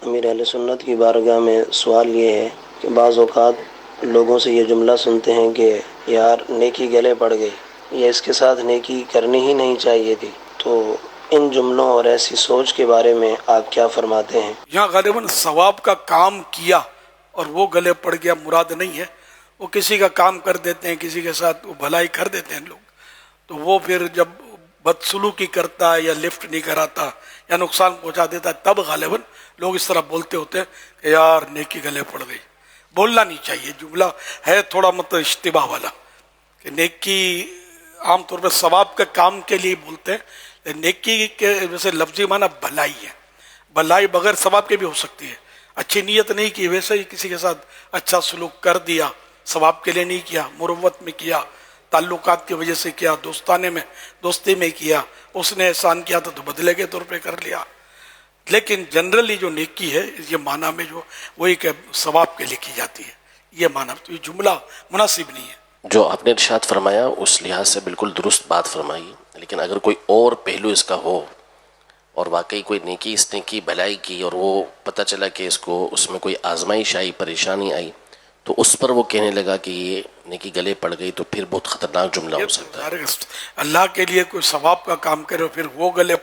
امیر اہل سنت کی بارگاہ میں سوال یہ ہے کہ بعض اوقات لوگوں سے یہ جملہ سنتے ہیں کہ یار نیکی گلے پڑ گئی، یا اس کے ساتھ نیکی کرنی ہی نہیں چاہیے تھی، تو ان جملوں اور ایسی سوچ کے بارے میں آپ کیا فرماتے ہیں؟ یہاں غالباً ثواب کا کام کیا اور وہ گلے پڑ گیا مراد نہیں ہے. وہ کسی کا کام کر دیتے ہیں، کسی کے ساتھ وہ بھلائی کر دیتے ہیں لوگ، تو وہ پھر جب بدسلوکی کرتا ہے یا لفٹ نہیں کراتا یا نقصان پہنچا دیتا ہے، تب غالباً لوگ اس طرح بولتے ہوتے ہیں کہ یار نیکی گلے پڑ گئی. بولنا نہیں چاہیے، جملہ ہے تھوڑا مطلب اشتباہ والا کہ نیکی عام طور پہ ثواب کے کام کے لیے بولتے ہیں. نیکی کے ویسے لفظی معنی بھلائی ہے، بھلائی بغیر ثواب کے بھی ہو سکتی ہے. اچھی نیت نہیں کی، ویسے ہی کسی کے ساتھ اچھا سلوک کر دیا، ثواب کے لیے نہیں کیا، مروت میں کیا، تعلقات کی وجہ سے کیا، دوستانے میں دوستی میں کیا، اس نے احسان کیا تو بدلے کے طور پہ کر لیا. لیکن جنرلی جو نیکی ہے یہ معنی میں جو وہی کہ ثواب کے لیے کی جاتی ہے، یہ معنی تو یہ جملہ مناسب نہیں ہے. جو آپ نے ارشاد فرمایا اس لحاظ سے بالکل درست بات فرمائی، لیکن اگر کوئی اور پہلو اس کا ہو اور واقعی کوئی نیکی اس نے کی، بھلائی کی، اور وہ پتہ چلا کہ اس میں کوئی آزمائش آئی، پریشانی آئی، تو اس پر وہ کہنے لگا کہ یہ نیکی گلے پڑ گئی، تو پھر بہت خطرناک جملہ ہو سکتا ہے. اللہ کے لیے کوئی ثواب کا کام کرے اور پھر وہ گلے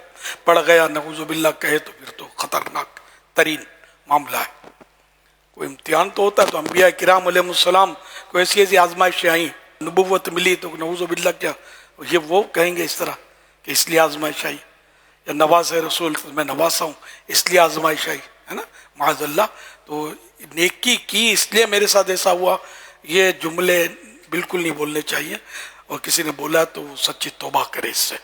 پڑ گیا نعوذ باللہ کہے تو پھر تو خطرناک ترین معاملہ ہے. کوئی امتحان تو ہوتا ہے، تو انبیاء کرام علیہ السلام کو ایسی ایسی آزمائشیں آئیں، نبوت ملی تو نعوذ باللہ کیا یہ وہ کہیں گے اس طرح کہ اس لیے آزمائش آئی، یا نواز رسول میں نوازا ہوں اس لیے آزمائش آئی ہے نا، معاذ اللہ. تو نیکی کی اس لیے میرے ساتھ ایسا ہوا، یہ جملے بالکل نہیں بولنے چاہیے، اور کسی نے بولا تو وہ سچی توبہ کرے اس سے.